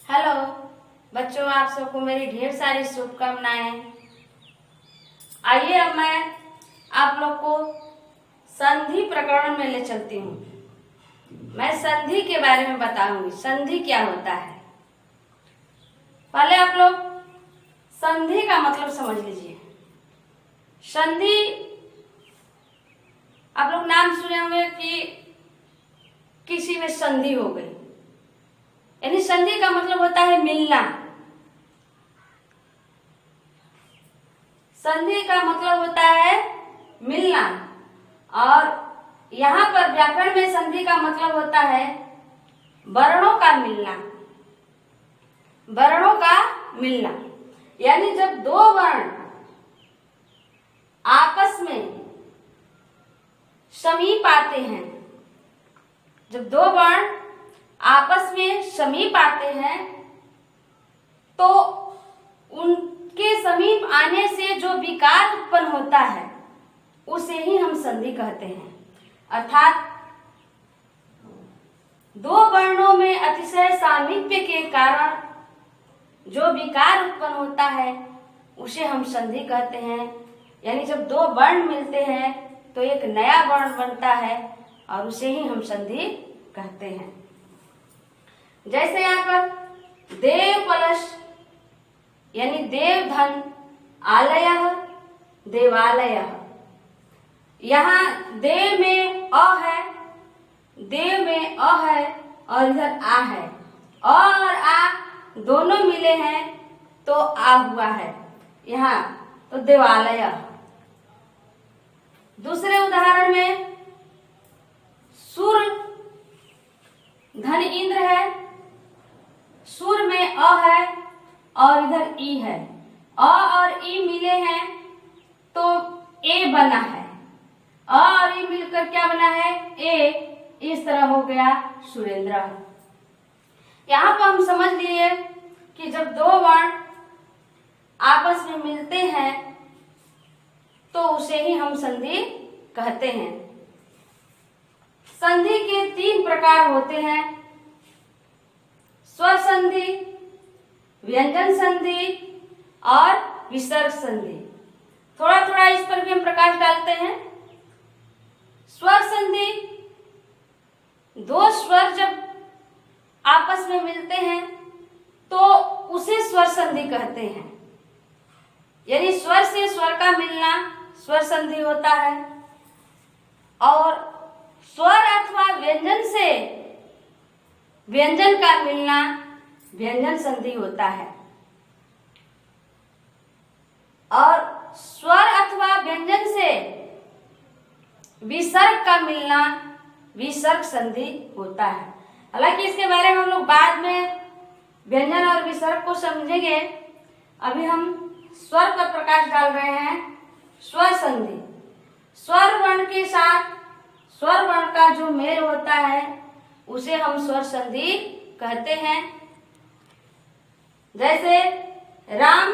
Hello बच्चों, आप सबको मेरी ढेर सारी शुभकामनाएं। आइए अब मैं आप लोग को संधि प्रकरण में ले चलती हूँ। मैं संधि के बारे में बताऊंगी, संधि क्या होता है। पहले आप लोग संधि का मतलब समझ लीजिए। संधि आप लोग नाम सुने होंगे कि किसी में संधि हो गई, यानी संधि का मतलब होता है मिलना। संधि का मतलब होता है मिलना, और यहाँ पर व्याकरण में संधि का मतलब होता है वर्णों का मिलना। वर्णों का मिलना यानी जब दो वर्ण आपस में समीप आते हैं, जब दो वर्ण आपस में समीप आते हैं तो उनके समीप आने से जो विकार उत्पन्न होता है उसे ही हम संधि कहते हैं। अर्थात दो वर्णों में अतिशय सामीप्य के कारण जो विकार उत्पन्न होता है उसे हम संधि कहते हैं। यानी जब दो वर्ण मिलते हैं तो एक नया वर्ण बनता है और उसे ही हम संधि कहते हैं। जैसे यहाँ पर देव कलश यानी देवधन, आलय देवालय। यहाँ देव में अ है, देव में अ है और इधर आ है। अ और आ दोनों मिले हैं तो आ हुआ है यहाँ, तो देवालय। दूसरे उदाहरण में सुर धन इंद्र है, सुर में अ है और इधर ई है। अ और ई मिले हैं तो ए बना है। अ और ई मिलकर क्या बना है? ए। इस तरह हो गया सुरेंद्र। यहाँ पर हम समझ लिए कि जब दो वर्ण आपस में मिलते हैं तो उसे ही हम संधि कहते हैं। संधि के तीन प्रकार होते हैं: स्वर संधि, व्यंजन संधि और विसर्ग संधि। थोड़ा थोड़ा इस पर भी हम प्रकाश डालते हैं। स्वर संधि, दो स्वर जब आपस में मिलते हैं तो उसे स्वर संधि कहते हैं। यानी स्वर से स्वर का मिलना स्वर संधि होता है, और स्वर अथवा व्यंजन से व्यंजन का मिलना व्यंजन संधि होता है, और स्वर अथवा व्यंजन से विसर्ग का मिलना विसर्ग संधि होता है। हालांकि इसके बारे में हम लोग बाद में व्यंजन और विसर्ग को समझेंगे। अभी हम स्वर पर प्रकाश डाल रहे हैं। स्वर संधि, स्वर वर्ण के साथ स्वर वर्ण का जो मेल होता है उसे हम स्वर संधि कहते हैं। जैसे राम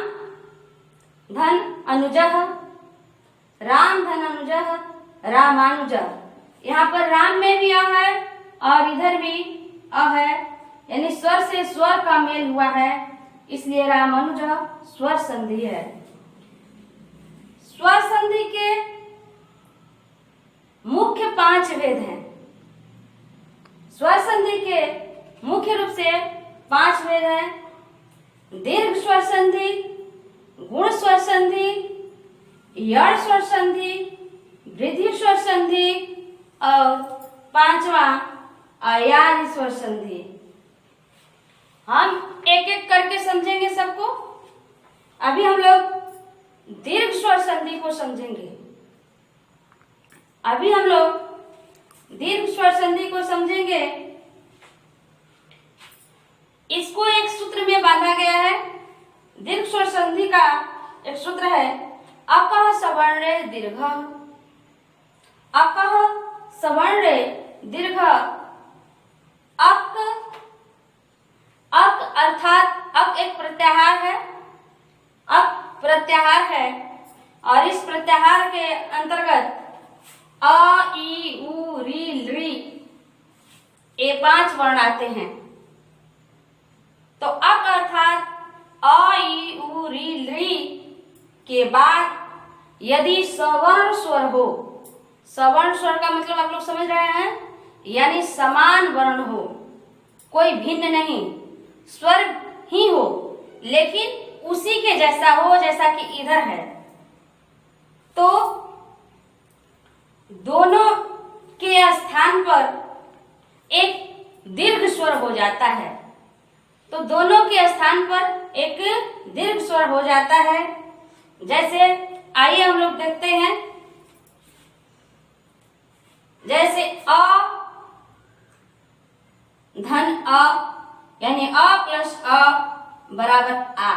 धन अनुजः, राम धन अनुजः रामानुजः। यहाँ पर राम में भी अ है और इधर भी अ है, यानी स्वर से स्वर का मेल हुआ है, इसलिए रामानुजः स्वर संधि है। स्वर संधि के मुख्य 5 भेद हैं। स्वर संधि के मुख्य रूप से 5 भेद हैं: दीर्घ स्वर संधि, गुण स्वर संधि, यड़ स्वर संधि, वृद्धि स्वर संधि और 5वां अयादि स्वर संधि। हम एक एक करके समझेंगे सबको। अभी हम लोग दीर्घ स्वर संधि को समझेंगे। अभी हम लोग दीर्घ स्वर संधि को समझेंगे। इसको एक सूत्र में बांधा गया है। दीर्घ स्वर संधि का एक सूत्र है: अकः सवर्णे दीर्घ, अकः सवर्णे दीर्घ। अक, अक अर्थात अक एक प्रत्याहार है, अक प्रत्याहार है, और इस प्रत्याहार के अंतर्गत अ, ई, उ, री, लृ ये 5 वर्ण आते हैं। तो अक अर्थात अ ई उ री ली के बाद यदि सवर्ण स्वर हो, सवर्ण स्वर का मतलब आप लोग समझ रहे हैं, यानी समान वर्ण हो, कोई भिन्न नहीं, स्वर ही हो लेकिन उसी के जैसा हो जैसा कि इधर है, तो दोनों के स्थान पर एक दीर्घ स्वर हो जाता है। तो दोनों के स्थान पर एक दीर्घ स्वर हो जाता है। जैसे आइए हम लोग देखते हैं, जैसे अ धन अ यानी अ प्लस अ बराबर आ,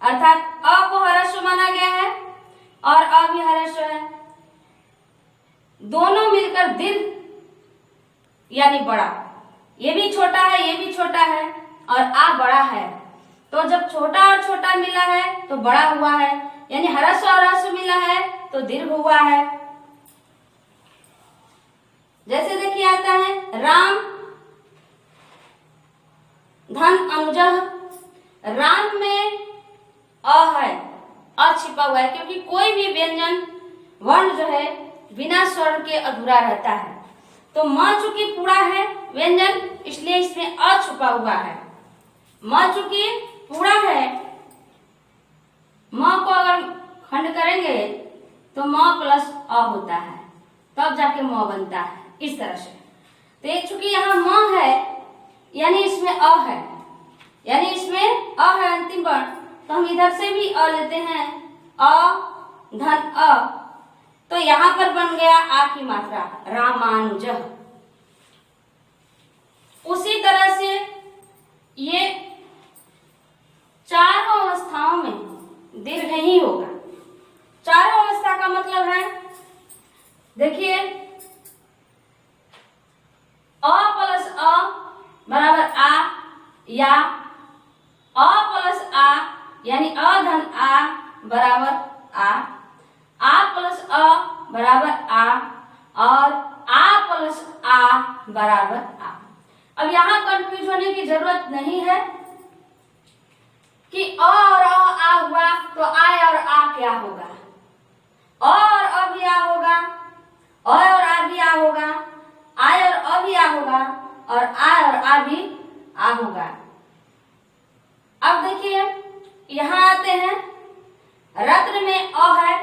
अर्थात अ को ह्रस्व माना गया है और अ भी ह्रस्व है, दोनों मिलकर दीर्घ यानी बड़ा, ये भी छोटा है ये भी छोटा है और आ बड़ा है, तो जब छोटा और छोटा मिला है तो बड़ा हुआ है, यानी ह्रस्व और ह्रस्व मिला है तो दीर्घ हुआ है। जैसे देखिए आता है राम धन अनुजह, राम में अ है, अ छिपा हुआ है क्योंकि कोई भी व्यंजन वर्ण जो है बिना स्वर के अधूरा रहता है। तो म चूंकि पूरा है व्यंजन इसलिए इसमें अ छुपा हुआ है, म चूंकि पूरा है, म को अगर खंड करेंगे तो म प्लस अ होता है, तब जाके म बनता है, इस तरह से। तो एक चूंकि यहाँ म है यानी इसमें अ है, यानी इसमें अ है अंतिम वर्ण, तो हम इधर से भी अ लेते हैं, अ धन अ, तो यहाँ पर बन गया आ की मात्रा रामानुजः। उसी तरह से ये चारों अवस्थाओं में दीर्घ ही होगा। चारों अवस्था का मतलब है, देखिए अ प्लस अ बराबर आ, या अ प्लस आ यानी अ धन आ बराबर आ प्लस अ बराबर आ और आ प्लस आ बराबर आ। अब यहाँ कंफ्यूज होने की जरूरत नहीं है कि अ और आ हुआ तो आ और आ क्या होगा, अ और अ भी आ होगा, अ और आ भी आ होगा, आ और अ भी आ होगा और आ और आ भी आ होगा। अब देखिए यहाँ आते हैं, रत्न में अ है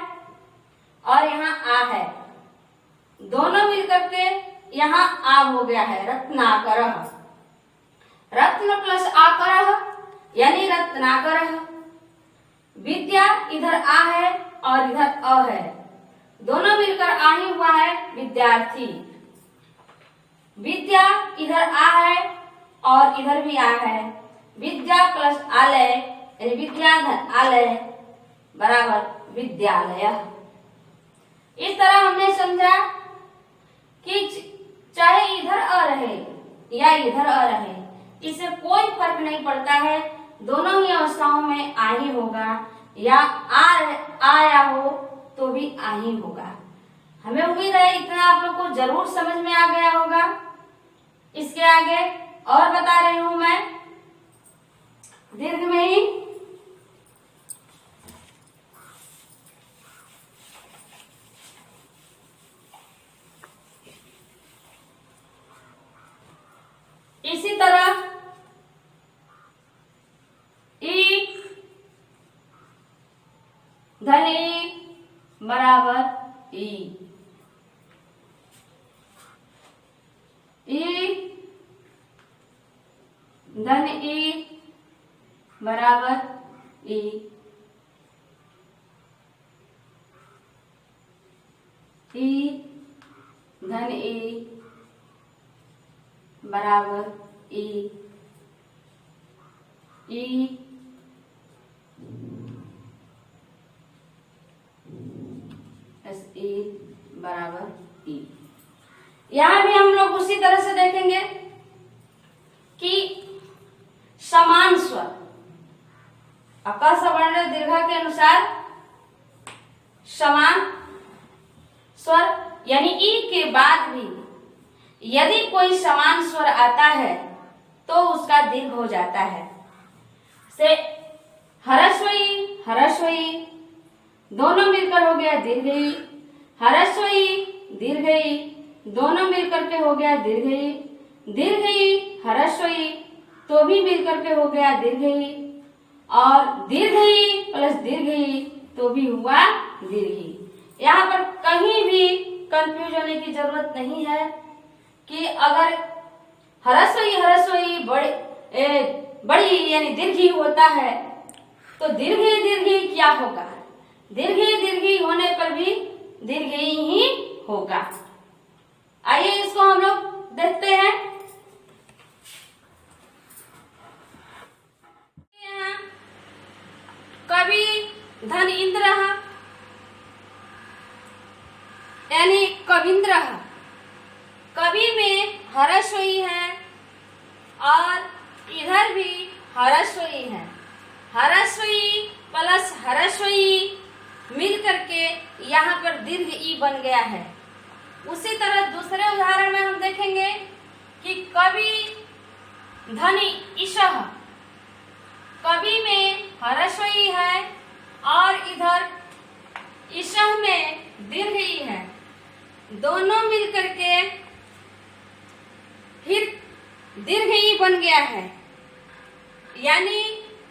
और यहाँ आ है, दोनों मिलकर के यहाँ आ हो गया है, रत्नाकरः। रत्न प्लस आकरः यानी रत्नाकरः। विद्या इधर आ है और इधर अ है, दोनों मिलकर आ ही हुआ है, विद्यार्थी। विद्या इधर आ है और इधर भी आ है, विद्या प्लस आलय यानी विद्या धन आलय बराबर विद्यालय। इस तरह हमने समझा कि चाहे इधर अ रहे या इधर अ रहे, इससे कोई फर्क नहीं पड़ता है, दोनों ही अवस्थाओं में आ ही होगा, या आया हो तो भी आ ही होगा। हमें उम्मीद है इतना आप लोग को जरूर समझ में आ गया होगा। इसके आगे और बता रही हूं मैं दीर्घ में ही। इसी तरह ई धन ई बराबर ई, धन ई बराबर ई, धन ई बराबर ई, बराबर ई। यहां भी हम लोग उसी तरह से देखेंगे कि समान स्वर अका सवर्ण दीर्घा के अनुसार समान स्वर यानी ई के बाद भी यदि कोई समान स्वर आता है तो उसका दीर्घ हो जाता है। से हरस्वई हरस्वई दोनों मिलकर हो गया दीर्घई, हरस्वई दीर्घई दोनों मिलकर के हो गया दीर्घई, दीर्घई हरस्वई तो भी मिलकर के हो गया दीर्घई, और दीर्घई प्लस दीर्घई तो भी हुआ दीर्घई। यहाँ पर कहीं भी कंफ्यूज होने की जरूरत नहीं है कि अगर हरस्वई हरस्वई बड़ी यानी दीर्घी होता है तो दीर्घी दीर्घी क्या होगा, दीर्घी दीर्घी होने पर भी दीर्घी ही होगा। आइए इसको हम लोग देखते हैं। यहाँ कवि धन इंद्र यानी कविंद्र, कवि में हरस्वई है और इधर भी हरस्वई है, हरस्वई प्लस हरस्वई मिल करके यहाँ पर दीर्घ ई बन गया है। उसी तरह दूसरे उदाहरण में हम देखेंगे कि कवि धन ईशः, कवि में हरस्वई है और इधर ईशः में दीर्घ ई है, दोनों मिलकर के फिर दीर्घ ई बन गया है, यानी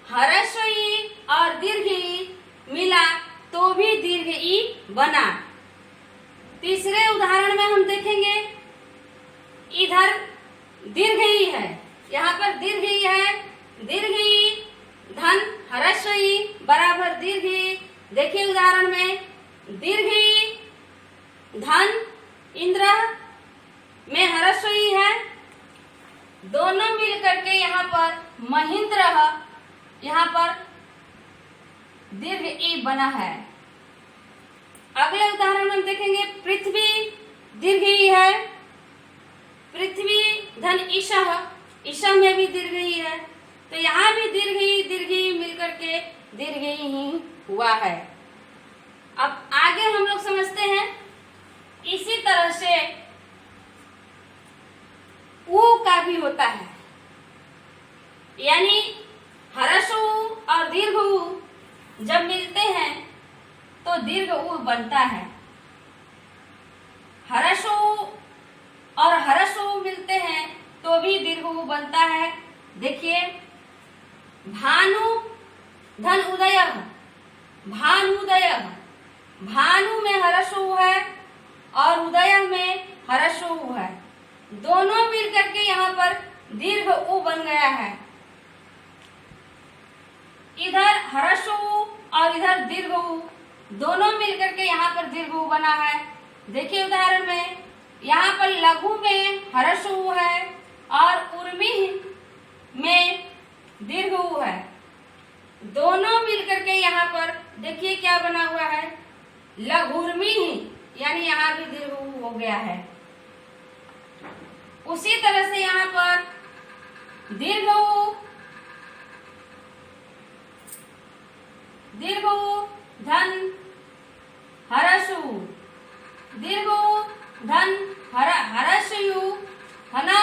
हरस्वई और दीर्घ ई मिला तो भी दीर्घ ई बना। तीसरे उदाहरण में हम देखेंगे इधर दीर्घ ई है, यहाँ पर दीर्घ ई है, दीर्घ ई धन हरस्वई बराबर दीर्घ ई। देखिए उदाहरण में दीर्घ ई धन इंद्र में हरस्वई है, दोनों मिलकर के यहाँ पर महेंद्र, यहाँ पर दीर्घ ई बना है। अगले उदाहरण में देखेंगे पृथ्वी दीर्घ ई है, पृथ्वी धन ईशः, ईशः में भी दीर्घ ई है, तो यहाँ भी दीर्घ ई मिलकर के दीर्घ ही हुआ है। अब आगे हम लोग समझते हैं। इसी तरह से ऊ का भी होता है, यानी हरस्व और दीर्घ ऊ जब मिलते हैं तो दीर्घ ऊ बनता है। हरस्व और हरस्व मिलते हैं तो भी दीर्घ ऊ बनता है। देखिए भानु धन उदय, भानुदय, भानु में हरस्व है और उदय में हरस्व है, दोनों मिलकर के यहाँ पर दीर्घ ऊ बन गया है। इधर हरस्व और इधर दीर्घ ऊ दोनों मिलकर के यहाँ पर दीर्घ ऊ बना है। देखिए उदाहरण में यहाँ पर लघु में हरस्व है और उर्मी में दीर्घ ऊ है, दोनों मिलकर के यहाँ पर देखिए क्या बना हुआ है, लघुर्मी, यानी यहाँ भी दीर्घ ऊ हो गया है। उसी तरह से यहाँ पर दीर्घ ऊ धन हरस्व, दीर्घ ऊ धन हरस्व है ना,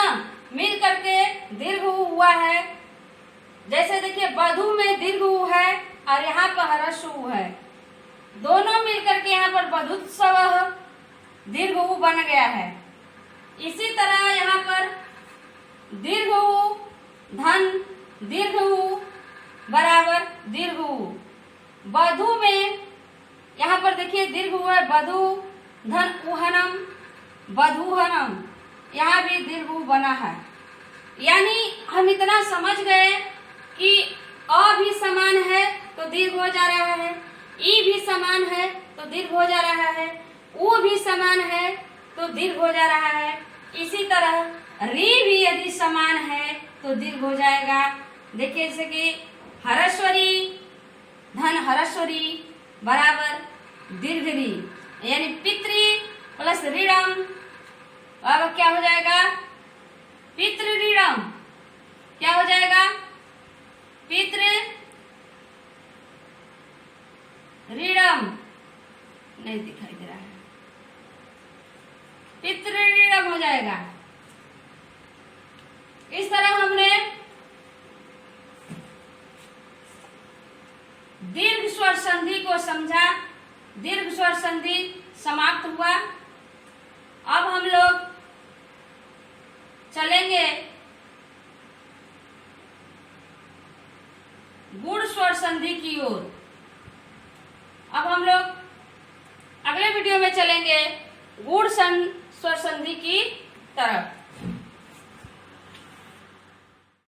मिल करके दीर्घ ऊ हुआ है। जैसे देखिए बधु में दीर्घ ऊ है और यहाँ पर हरस्व है, दोनों मिलकर के यहाँ पर बधुत्सव दीर्घ ऊ बन गया है। इसी तरह यहाँ पर दीर्घ ऊ धन दीर्घ ऊ बराबर दीर्घ ऊ, बधु में यहाँ पर देखिए दीर्घ ऊ है, बधु धन उहनम बधुहनम, यहाँ भी दीर्घ ऊ बना है। यानी हम इतना समझ गए कि अ भी समान है तो दीर्घ हो जा रहा है, ई भी समान है तो दीर्घ हो जा रहा है, ऊ भी समान है तो दीर्घ हो जा रहा है। इसी तरह री भी यदि समान है तो दीर्घ हो जाएगा। देखिए जैसे कि हरस्वरी धन हरस्वरी बराबर दीर्घ री, यानी पितृ प्लस ऋणम, अब क्या हो जाएगा, पितृ ऋणम, क्या हो जाएगा, पितृ ऋणम, नहीं दिखाई दे रहा है, पितृ ऋणम हो जाएगा। इस तरह हमने दीर्घ स्वर संधि को समझा, दीर्घ स्वर संधि समाप्त हुआ। अब हम लोग चलेंगे गुण स्वर संधि की ओर। अब हम लोग अगले वीडियो में चलेंगे गुण स्वर संधि की तरफ।